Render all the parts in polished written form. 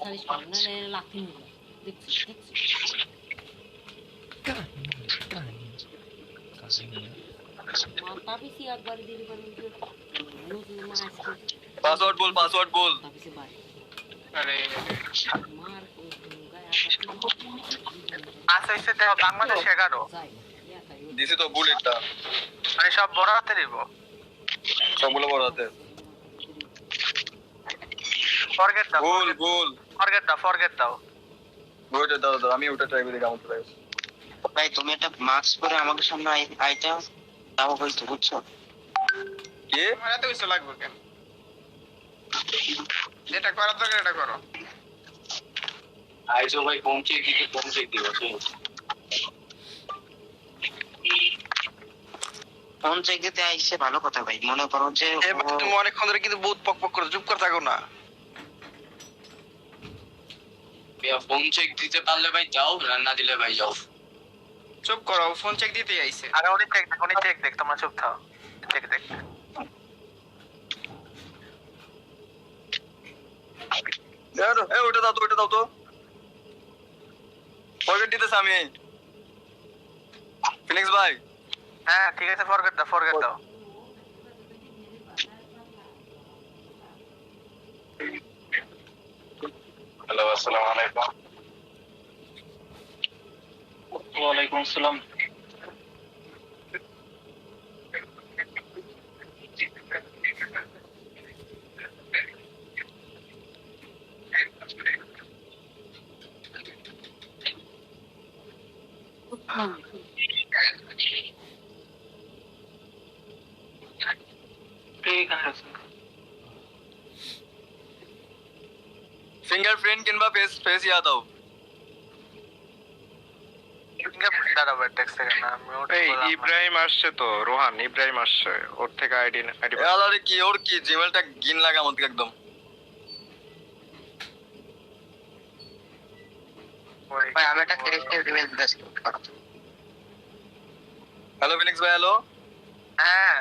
40 pound না লাখ 3 দেখছি মাথা পিছি একবার দিলে পারবেন নতুন মাছ পাসওয়ার্ড বল তাপিছে ভাই আরে মার গায়া আচ্ছা এসে দেখো বাংলাদেশ 11 যাই ইয়া খাই দিছি তো বুলেটটা মানে সব বড় হাতে দিব সবগুলো বড় হাতে ফরগেট দাও গোল ফরগেট দাও ওইটা দাও আমি ওটা ট্রাই করে কেমন ট্রাই ভাই তুমি একটা মাস্ক পরে আমাদের সামনে আইটা তাও বলছো বুঝছো কে আমার এত কিছু লাগবে কেন যেটা করার দরকার এটা করো আইসো ভাই পৌঁছে দিব ফোন চেক দিতে আইসে ভালো কথা ভাই মনে করো যে তুমি অনেকক্ষণ ধরে কিন্তু বহুত পক করে চুপ করে থাকো না ফোন চেক দিতে পারলে ভাই যাও না দিলে ভাই যাও চুপ করো ফোন চেক দিতে আইছে আরে উনি চেক দেখ তোমরা চুপ থাও চেক দেখ ওটা দাও তো ফরগেট দিতেছ আমি ফিনিক্স ভাই হ্যাঁ ঠিক আছে ফরগেট দাও হ্যালো আসসালামু আলাইকুম ওয়ালাইকুম আসসালাম फिंगरप्रिंट किनबा फेस याद आओ দাঁড়াবো একটা সেকেন্ড আমি এই ইব্রাহিম আসছে তো রোহান ইব্রাহিম আসছে ওর থেকে আইডি আরে কি ওর কি জিমেলটা গিন লাগা মত একদম ভাই আমি একটা ক্যারেক্টার ইমেল দিতেছি হ্যালো ফিনিক্স ভাই হ্যালো হ্যাঁ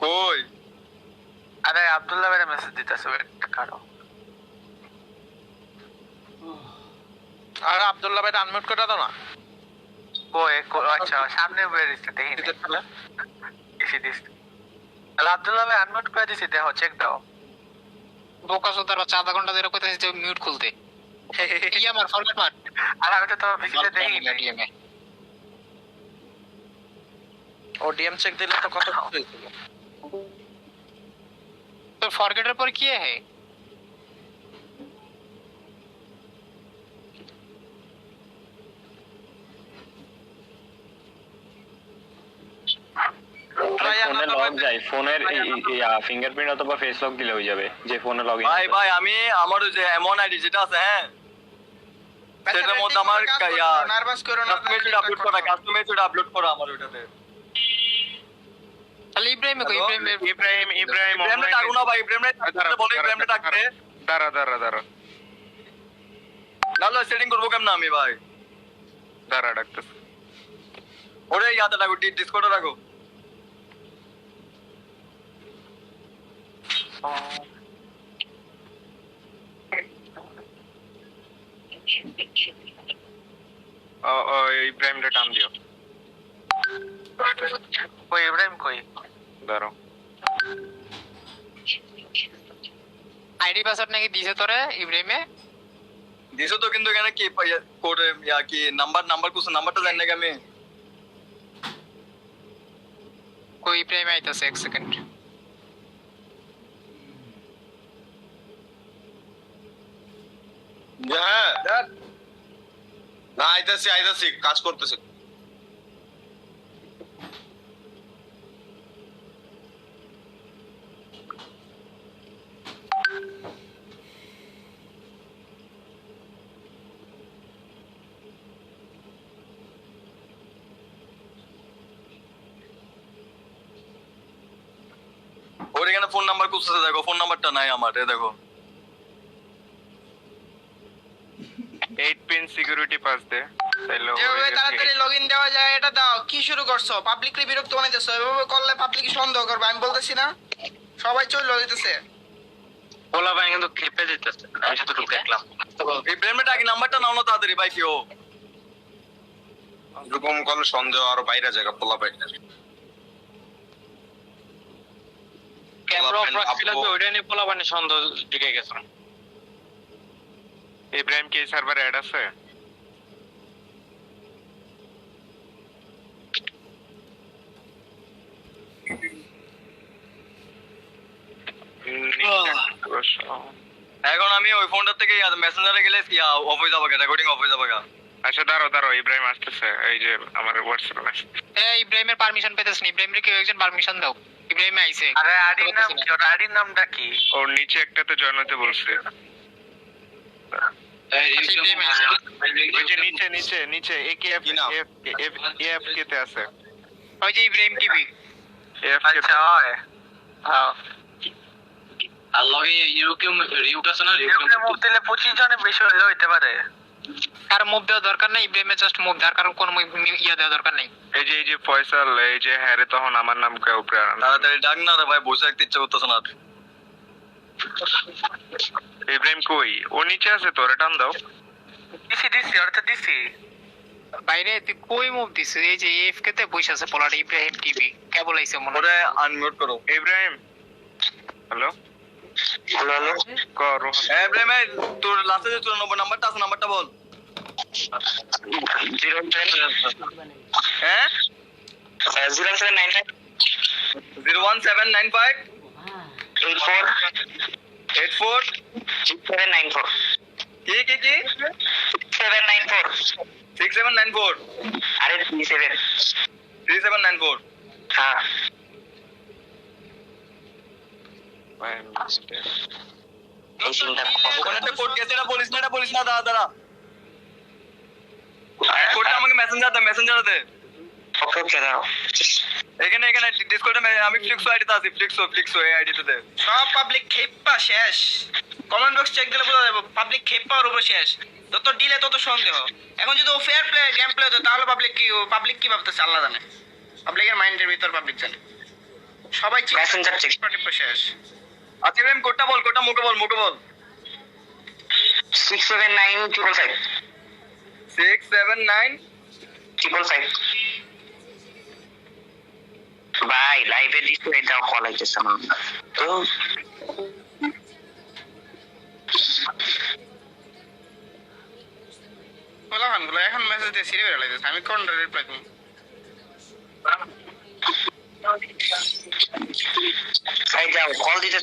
কই আরে আব্দুল্লাহ ভাই মেসেজ দিতেছে একটা কারো আরে আব্দুল্লাহ ভাই আনমিউট করে দাও না কই আচ্ছা সামনে বের হইছে দেখি এসে দিস তাহলে আব্দুল্লাহ ভাই আনমিউট করে দিছি দেখো চেক দাও বোকা সোতার বাচ্চা আধা ঘন্টা ধরে কইতাছে যে মিউট খুলতে এই আমার ফরম্যাট মার আর আমি তো ভিডিওতে দেখি না ডিএমএ ও ডিএম চেক দিলে তো কত হইছিল তো ফরগেটের পর কি है ফোনে লগ যায় ফোনের ফিঙ্গারপ্রিন্ট অথবা ফেস লক দিলে হয়ে যাবে যে ফোনে লগ ইন ভাই আমি আমার যে এমন আইডি যেটা আছে হ্যাঁ সেটার মধ্যে আমার নার্ভাস করো না কাস্টমাইজড আপলোড করা আমার ওটাতে তাহলে ইব্রাহিম কই ইব্রাহিম প্রেমটা ডাকো না ভাই প্রেমটা বলে প্রেমটা ডাকতে দাঁড়া নালো সেটিং করব কেমন আমি ভাই দাঁড়া ডাকতেছ ওরে ইয়াতে ডাকো ডিসকর্ডে রাখো ইব্রাহিম রে টান দিও কই ইব্রাহিম কই দাঁড়াও আইডি পাসওয়ার্ড নাকি দিছে তোরে ইব্রাহিমে দিছো তো কিন্তু এখানে কি কোড কি নাম্বার কুছ নাম্বারটা জানি না আমি কই ইব্রাহিম আইতাছে এক সেকেন্ড হ্যাঁ না আইতাছি কাজ করতেছে ওর এখানে ফোন নাম্বার খুঁজতেছে দেখো ফোন নাম্বারটা নাই আমার দেখো 8 পিন সিকিউরিটি পাস দে তাইলে যেভাবে তাড়াতাড়ি লগইন দেওয়া যায় এটা দাও কি শুরু করছো পাবলিকলি বিরক্ত বানাইতেছো এভাবে করলে পাবলিক সন্দেহ করবে আমি বলতেছি না সবাই চলে যেতেছে পোলা ভাই কিন্তু খেপে যেতেছে, আমি শুধু দেখলাম। ইব্রাহিমের ডাকি নাম্বারটা নাও না তাড়াতাড়ি ভাই কি ও এরকম করলে সন্দেহ আরো বাইরে জায়গা পোলা বাইরে ক্যামেরা অফ রাখছিল তো ওইটা নিয়ে পোলা মানে সন্দেহ ঢুকে গেছে। ইব্রাহিম কি সার্ভারে অ্যাড আছে? এখন আমি ওই ফোনটা থেকে মেসেঞ্জারে গেলে কি অফ হয়ে যাবে, রেকর্ডিং অফ হয়ে যাবে। আচ্ছা দাঁড়াও ইব্রাহিম আসতেছে, এই যে আমার হোয়াটসঅ্যাপে আছে। ইব্রাহিমের পারমিশন পেতেছ না, ইব্রাহিমের কেউ একজন পারমিশন দাও। ইব্রাহিম আইছে। আরে আইডির নাম কি? ওর আইডির নামটা কি? ওর নিচে একটাতে জয়েন হতে বলছে। ইব্রাহিম আইছে। ওই যে নিচে একেএফ এফ কে তে আছে। ওই যে ইব্রাহিম টিভি। এফ কে আচ্ছা হয়। হ্যাঁ আর লগে ইউকে রিউট আছে না, ইউকে মুভ দিলে 25 জনের বেশি হইতে পারে। আর মুভ দেওয়ার দরকার নাই, ইব্রাহিমের জাস্ট মুভ দেওয়ার কারণ কোন ইয়া দেওয়ার দরকার নাই। এই যে ফয়সাল, এই যে হ্যাঁ রে, তখন আমার নাম কেউ প্রাণ তাড়াতাড়ি ডাক না রে ভাই, বসে থাকতে ইচ্ছা করতেছে না। ইব্রাহিম কই? ও নিচে আছে, তোরে টান দাও। দিছি ওরতে দিছি। বাইরে তুই কই মুভ দিছিস? এই যে এফকে তে বসে আছে পোলাটা, ইব্রাহিম টিভি কেবল আইছে মনে ওরে আনমিউট করো। ইব্রাহিম হ্যালো হ্যালো কর। ইব্রাহিম এই তোর লাস্টে যে 94 নাম্বারটা আছে, নাম্বারটা বল। 0795 01795 84 84 6794 কি 6794 6794 আরে 37 3794। হ্যাঁ এই সিনটা ওখানে একটা কোড গেছে, এটা বলিস না দাদা। কোডটা আমাকে মেসেঞ্জারে দে। ওকে দাও। এখানে ডিসকর্ডে আমি ফ্লিক্সো আইডিতে আছি, ফ্লিক্সো এই আইডিতে দে। সব পাবলিক খেপা শেষ। কমেন্ট বক্স চেক দিলে বোঝা যাবে পাবলিক খেপার উপর শেষ। যত ডিলে তত সন্দেহ। এখন যদি ও ফেয়ার প্লে গেম প্লে হতো তাহলে পাবলিক কি ভাবতেছে আল্লাহ জানে। পাবলিকের মাইন্ডের ভিতর পাবলিক জানে। সবাই মেসেঞ্জার চেক শেষ। আচ্ছা ইব্রাহিম কোডটা বল, মুখে বল। 679555 679 555 ভাই লাইভে দিতে এটাও কল আইতেছে না তো বলা হানগুলো এখন মেসেজ দিয়ে সিরিয়াল লাগতেছে। আমি কোন রিপ্লাই করব? ভাই যাও কল দিতে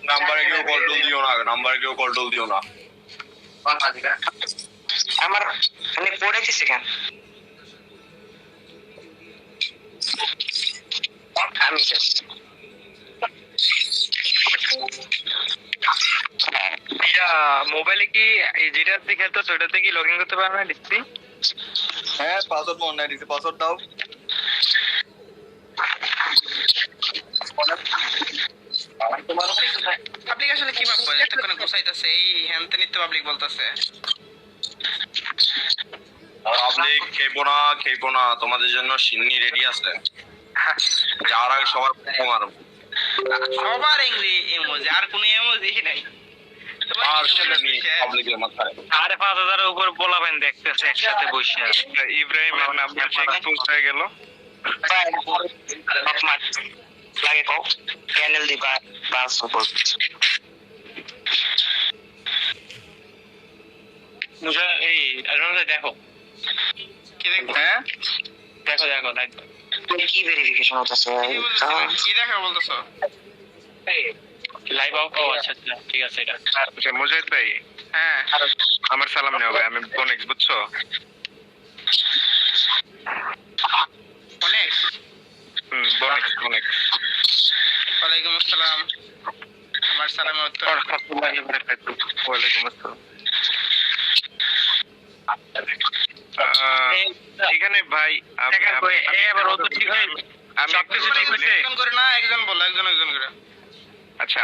নাম্বারে কেউ কল টোল দিও না। আমার মানে পড়ে গেছে কেন আমি মোবাইলে কি যেটাতে খেলতো ওটাতে কি লগইন করতে পারবে না ডিসপ্লে? হ্যাঁ পাসওয়ার্ড মনে নাই দিছি, পাসওয়ার্ড দাও। পাবলিক আসলে কি ভাববে? এতক্ষণে গোছাইতেছে এই হ্যানতে নিতে পাবলিক বলতেছে। পাবলিক খেপো না, তোমাদের জন্য সিন্নি রেডি আছে। যার আগে সবার মারব। সবার এংরি ইমোজি, আর কোনো ইমোজি নাই। আর সিন্নি পাবলিকের মাথায়। 5000 এর উপর পোলাবেন দেখতেছে একসাথে বসে। ইব্রাহিমের নাম্বার চেক হয়ে গেল। লাগে কও চ্যানেল দিবা বাস সাপোর্ট মুজা এই আরোনা দেখো কি দেখো? হ্যাঁ দেখো লাইভ কি ভেরিফিকেশন হচ্ছে কি দেখো বলতেছো? Live of. আচ্ছা ঠিক আছে এটা। আচ্ছা মুজাহিদ ভাই, হ্যাঁ আমার সালাম নেও ভাই, আমি বনেক্স বুঝছো? অনেক। বনেক্স ওয়ালাইকুম আসসালাম। আমার সালামের উত্তর। ওয়ালাইকুম আসসালাম। এখানে ভাই এবার ও তো ঠিক হয়ে আমি সবকিছু ঠিক হয়েছে। একজন করে না, একজন বলো, একজন করে। আচ্ছা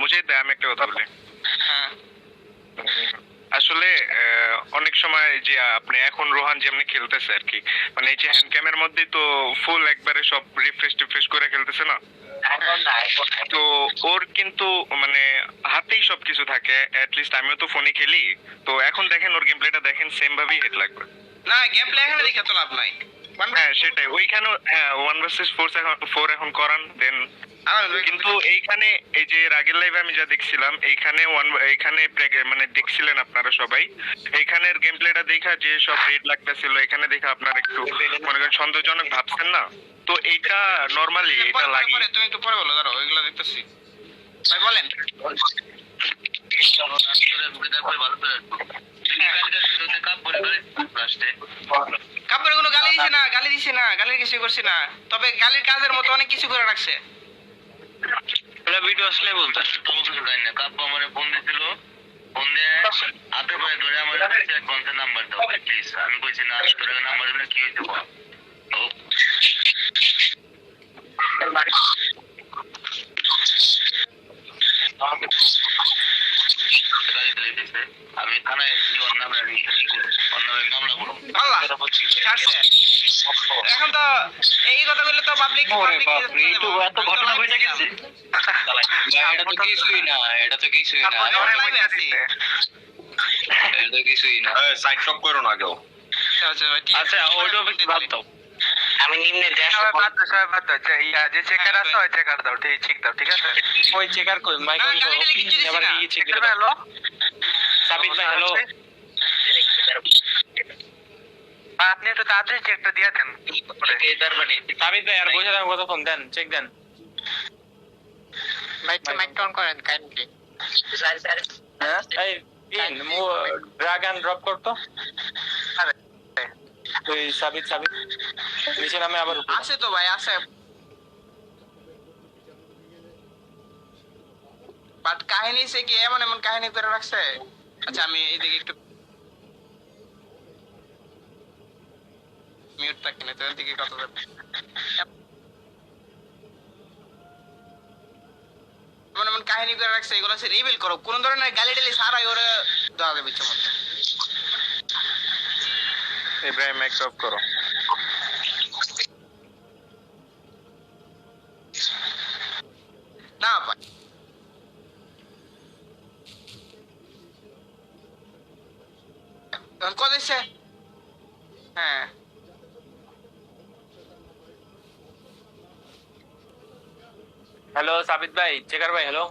মুজাহিদ ভাই, আমি একটা কথা বলি। হ্যাঁ আসলে অনেক সময় যে আপনি এখন রোহান যেমনি খেলতেছে আর কি, মানে এই যে হ্যান্ড ক্যামের মধ্যে তো ফুল একবারে সব রিফ্রেশ করে খেলতেছে না, তো ওর কিন্তু মানে হাতেই সবকিছু থাকে। লিস্ট আমিও তো ফোনে খেলি, তো এখন দেখেন ওর গেম প্লেটা দেখেন, সেম ভাবেই হেড লাগবে। না গেম প্লে এখানে দেখে তো লাভ নাই। হ্যাঁ সেটাই, ওইখানে হ্যাঁ 1 vs 4 এখন করান দেন। কিন্তু এইখানে এই যে রাগের লাইভে আমি যা দেখছিলাম, এইখানে মানে দেখছিলেন আপনারা সবাই, এইখানের গেম প্লেটা দেখা যে সব রেড লাগতেছিল, এখানে দেখা আপনারা একটু মনে করেন সন্দেহজনক ভাবছেন না, তো এইটা নরমালি এটা লাগে। তুমি একটু পরে বলো, ধরো ওইগুলো দেখতেছি। ভাই বলেন। কাপড়ে কোনো গালি দিছে না, গালির কিছু করছি না, তবে গালির কাজের মতো অনেক কিছু করে রাখছে। এটা ভিডিও আসলে বলতে কাব্য আমার ফোন দিছিল, ফোন দিয়ে হাতে পায়ে ধরে আমার কনসেন্ট নাম্বার দাও প্লিজ। আমি কইছি না, তোর নাম্বার দিলে কি হইতে পারে। আমি থানায় অন্য মামলা করবো। আল্লাহ ছাড়ছে। এখন তো এই কথা বললে তো পাবলিক এত ঘটনা ঘটে গেছে, এটা তো কিছুই না, এটা তো কিছুই না, এটা তো কিছুই না। সাইড টপ করো না কেউ। আচ্ছা ওইটাও বাদ দাও। আমি নিম্নে সবাই বাদ দাও, যে চেকার আছে ওই চেকার দাও, ঠিক দাও, ঠিক আছে? ওই চেকার কই মাইক অন করো, এবার কি চেক দিলে হ্যালো সাবিত ভাই হ্যালো। আপনি একটু তাড়াতাড়ি চেকটা দিয়ে দেন। সাবিত ভাই আর বসে থাকুন, কতক্ষণ দেন, চেক দেন। মাইক অন করেন কাইন্ডলি। হ্যাঁ এই তিন ড্রাগ এন্ড ড্রপ করতো। ওই সাবিত নিচে নামে আবার উপরে আছে তো ভাই, আছে। বাট কাহিনী সে কি এমন কাহিনী করে রাখছে। আচ্ছা আমি এইদিকে একটু মিউট থাকি না, তো এদিকে কথা বলবে। এমন কাহিনী করে রাখছে, এগুলো সে রিভিল করো, কোন ধরনের গালি টালি ছাড়াই ওরা দেওয়া যাবে ইচ্ছা মতো। ইব্রাহিম মাইক অফ করো। না ভাই কত দিচ্ছে? হ্যাঁ হ্যালো সাবিত ভাই, চেকার ভাই হ্যালো।